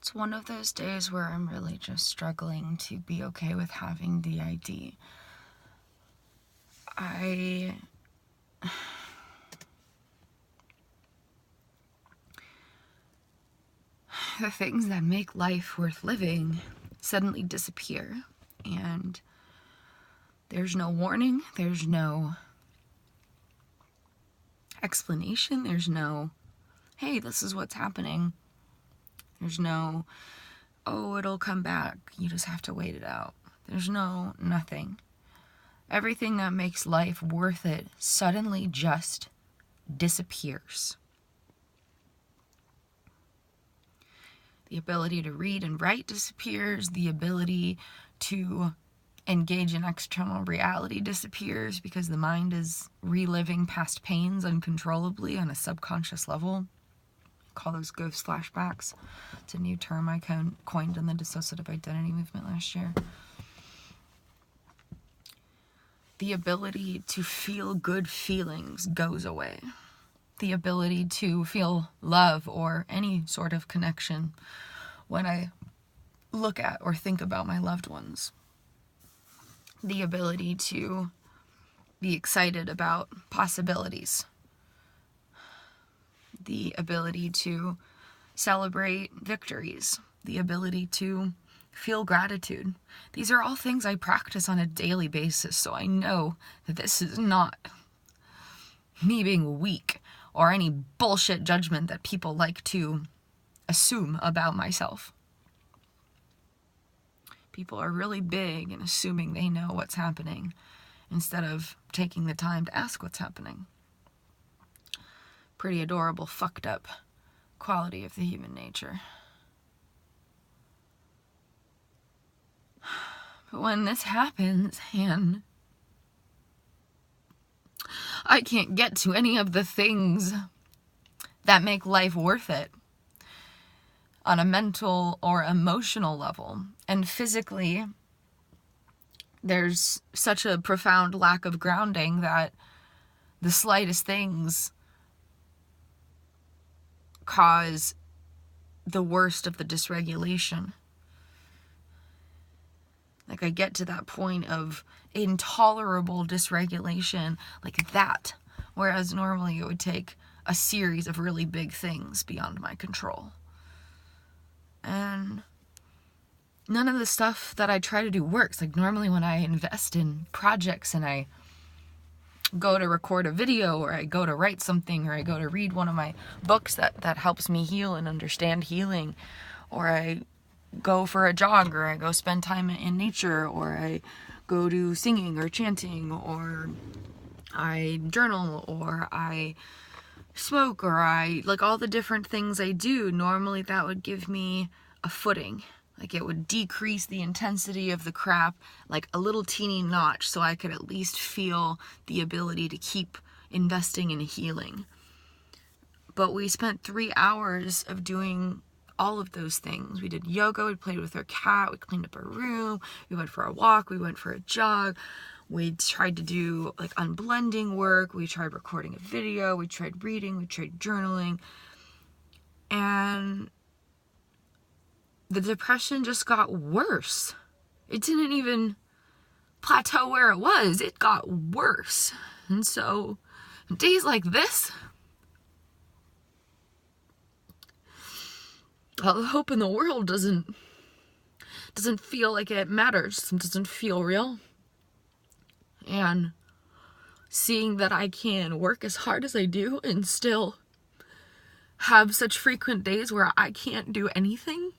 It's one of those days where I'm really just struggling to be okay with having DID. The things that make life worth living suddenly disappear, and there's no warning, there's no explanation, there's no, hey, this is what's happening. There's no, oh, it'll come back, you just have to wait it out. There's no nothing. Everything that makes life worth it suddenly just disappears. The ability to read and write disappears. The ability to engage in external reality disappears because the mind is reliving past pains uncontrollably on a subconscious level. I call those ghost flashbacks. It's a new term I coined in the dissociative identity movement last year. The ability to feel good feelings goes away. The ability to feel love or any sort of connection when I look at or think about my loved ones. The ability to be excited about possibilities. The ability to celebrate victories. The ability to feel gratitude. These are all things I practice on a daily basis, so I know that this is not me being weak or any bullshit judgment that people like to assume about myself. People are really big in assuming they know what's happening instead of taking the time to ask what's happening. Pretty adorable, fucked up quality of the human nature. But when this happens and I can't get to any of the things that make life worth it on a mental or emotional level, and physically there's such a profound lack of grounding that the slightest things cause the worst of the dysregulation. Like, I get to that point of intolerable dysregulation like that, whereas normally it would take a series of really big things beyond my control. And none of the stuff that I try to do works. Like, normally when I invest in projects and I go to record a video, or I go to write something, or I go to read one of my books that helps me heal and understand healing, or I go for a jog, or I go spend time in nature, or I go do singing or chanting, or I journal, or I smoke, or I, like, all the different things I do, normally that would give me a footing. Like, it would decrease the intensity of the crap like a little teeny notch so I could at least feel the ability to keep investing in healing. But we spent 3 hours of doing all of those things. We did yoga, we played with our cat, we cleaned up our room, we went for a walk, we went for a jog, we tried to do like unblending work, we tried recording a video, we tried reading, we tried journaling, and the depression just got worse. It didn't even plateau where it was, it got worse. And so days like this, all the hope in the world doesn't feel like it matters. It doesn't feel real. And seeing that I can work as hard as I do and still have such frequent days where I can't do anything.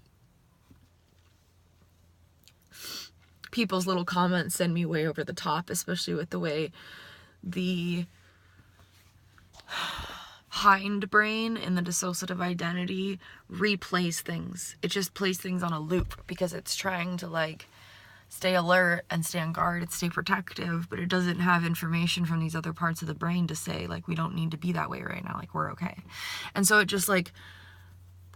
People's little comments send me way over the top, especially with the way the hindbrain in the dissociative identity replays things. It just plays things on a loop because it's trying to like stay alert and stay on guard and stay protective, but it doesn't have information from these other parts of the brain to say like, we don't need to be that way right now, like we're okay. And so it just like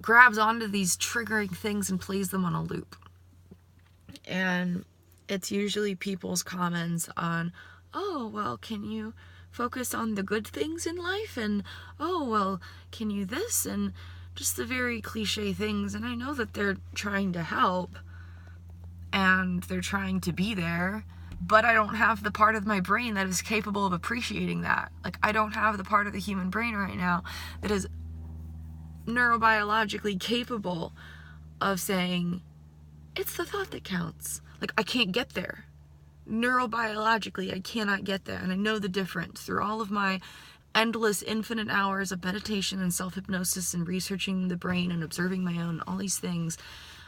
grabs onto these triggering things and plays them on a loop. And it's usually people's comments on, oh, well, can you focus on the good things in life? And, oh, well, can you this? And just the very cliche things, and I know that they're trying to help and they're trying to be there, but I don't have the part of my brain that is capable of appreciating that. Like, I don't have the part of the human brain right now that is neurobiologically capable of saying, it's the thought that counts. Like, I can't get there. Neurobiologically, I cannot get there. And I know the difference through all of my endless, infinite hours of meditation and self-hypnosis and researching the brain and observing my own, all these things.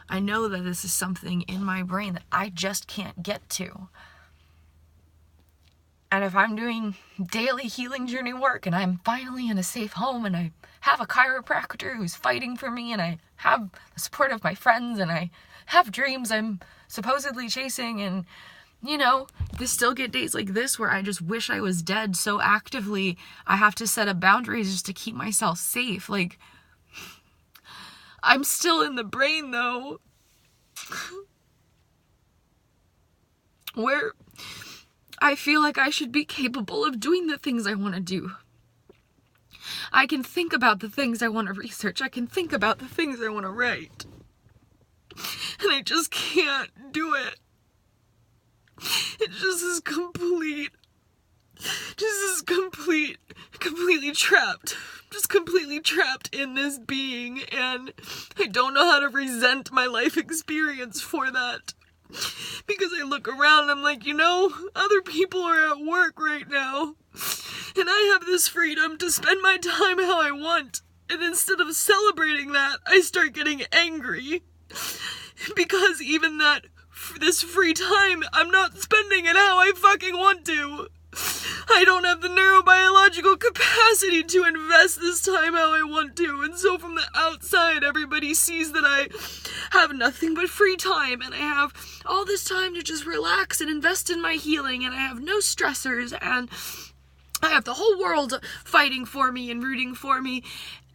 I know that this is something in my brain that I just can't get to. And if I'm doing daily healing journey work and I'm finally in a safe home and I have a chiropractor who's fighting for me and I have the support of my friends and I have dreams I'm supposedly chasing, and you know, I still get days like this where I just wish I was dead so actively I have to set up boundaries just to keep myself safe. Like, I'm still in the brain though, where I feel like I should be capable of doing the things I want to do. I can think about the things I want to research. I can think about the things I want to write. And I just can't do it. It just is completely trapped. Just completely trapped in this being, and I don't know how to resent my life experience for that. Because I look around and I'm like, you know, other people are at work right now, and I have this freedom to spend my time how I want. And instead of celebrating that, I start getting angry. Because even this free time, I'm not spending it how I fucking want to. I don't have the neurobiological capacity to invest this time how I want to. And so from the outside, everybody sees that I have nothing but free time, and I have all this time to just relax and invest in my healing, and I have no stressors, and I have the whole world fighting for me and rooting for me.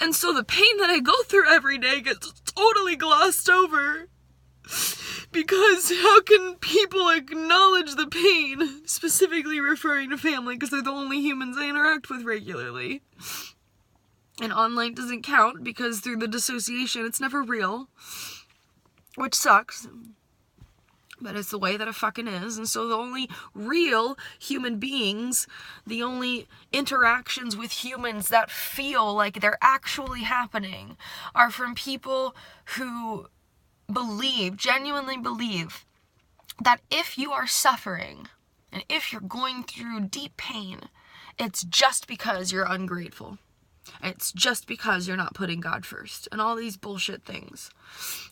And so the pain that I go through every day gets totally glossed over. Because how can people acknowledge the pain, specifically referring to family, because they're the only humans I interact with regularly. And online doesn't count because through the dissociation it's never real, which sucks, but it's the way that it fucking is. And so the only real human beings, the only interactions with humans that feel like they're actually happening, are from people who genuinely believe that if you are suffering and if you're going through deep pain, it's just because you're ungrateful. It's just because you're not putting God first and all these bullshit things.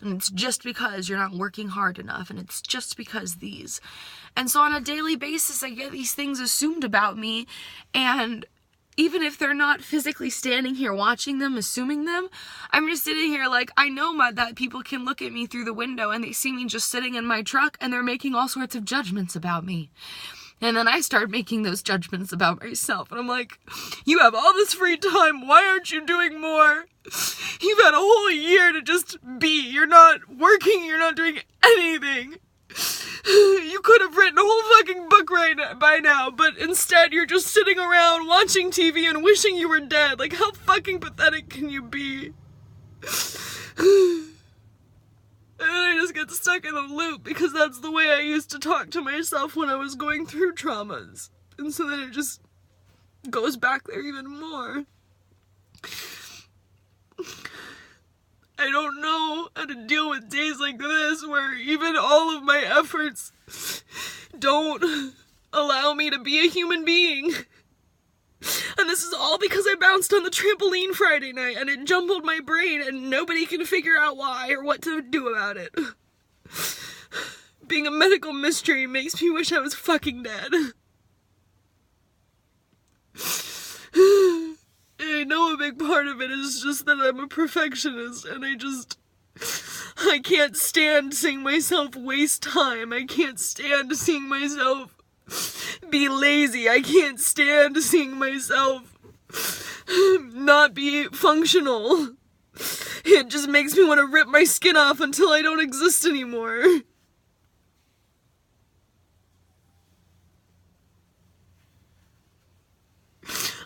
And it's just because you're not working hard enough, and it's just because these. And so on a daily basis, I get these things assumed about me, and even if they're not physically standing here watching them, assuming them, I'm just sitting here like, I know that people can look at me through the window and they see me just sitting in my truck and they're making all sorts of judgments about me. And then I start making those judgments about myself. And I'm like, you have all this free time. Why aren't you doing more? You've had a whole year to just be. You're not working. You're not doing anything. You could have written a whole fucking book by now, but instead you're just sitting around watching TV and wishing you were dead. Like, how fucking pathetic can you be? And then I just get stuck in a loop because that's the way I used to talk to myself when I was going through traumas. And so then it just goes back there even more. I don't know how to deal with days like this where even all of my efforts don't allow me to be a human being. And this is all because I bounced on the trampoline Friday night and it jumbled my brain and nobody can figure out why or what to do about it. Being a medical mystery makes me wish I was fucking dead. I know a big part of it is just that I'm a perfectionist, and I can't stand seeing myself waste time. I can't stand seeing myself be lazy. I can't stand seeing myself not be functional. It just makes me want to rip my skin off until I don't exist anymore.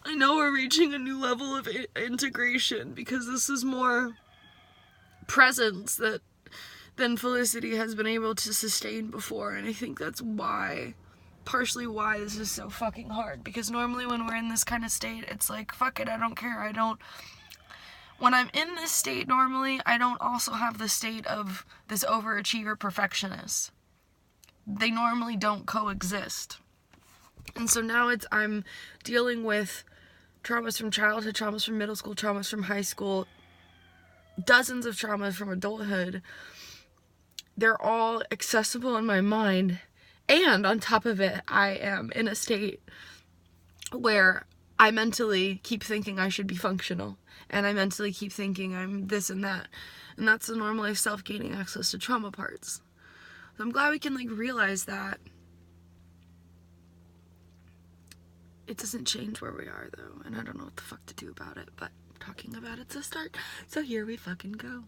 I know we're reaching a new level of integration because this is more presence that than Felicity has been able to sustain before. And I think that's partially why this is so fucking hard, because normally when we're in this kind of state, it's like, fuck it, I don't care. When I'm in this state normally, I don't also have the state of this overachiever perfectionist. They normally don't coexist. And so now I'm dealing with traumas from childhood, traumas from middle school, traumas from high school, dozens of traumas from adulthood. They're all accessible in my mind. And on top of it, I am in a state where I mentally keep thinking I should be functional. And I mentally keep thinking I'm this and that. And that's the normally self-gaining access to trauma parts. So I'm glad we can realize that. It doesn't change where we are though. And I don't know what the fuck to do about it. But talking about it's a start. So here we fucking go.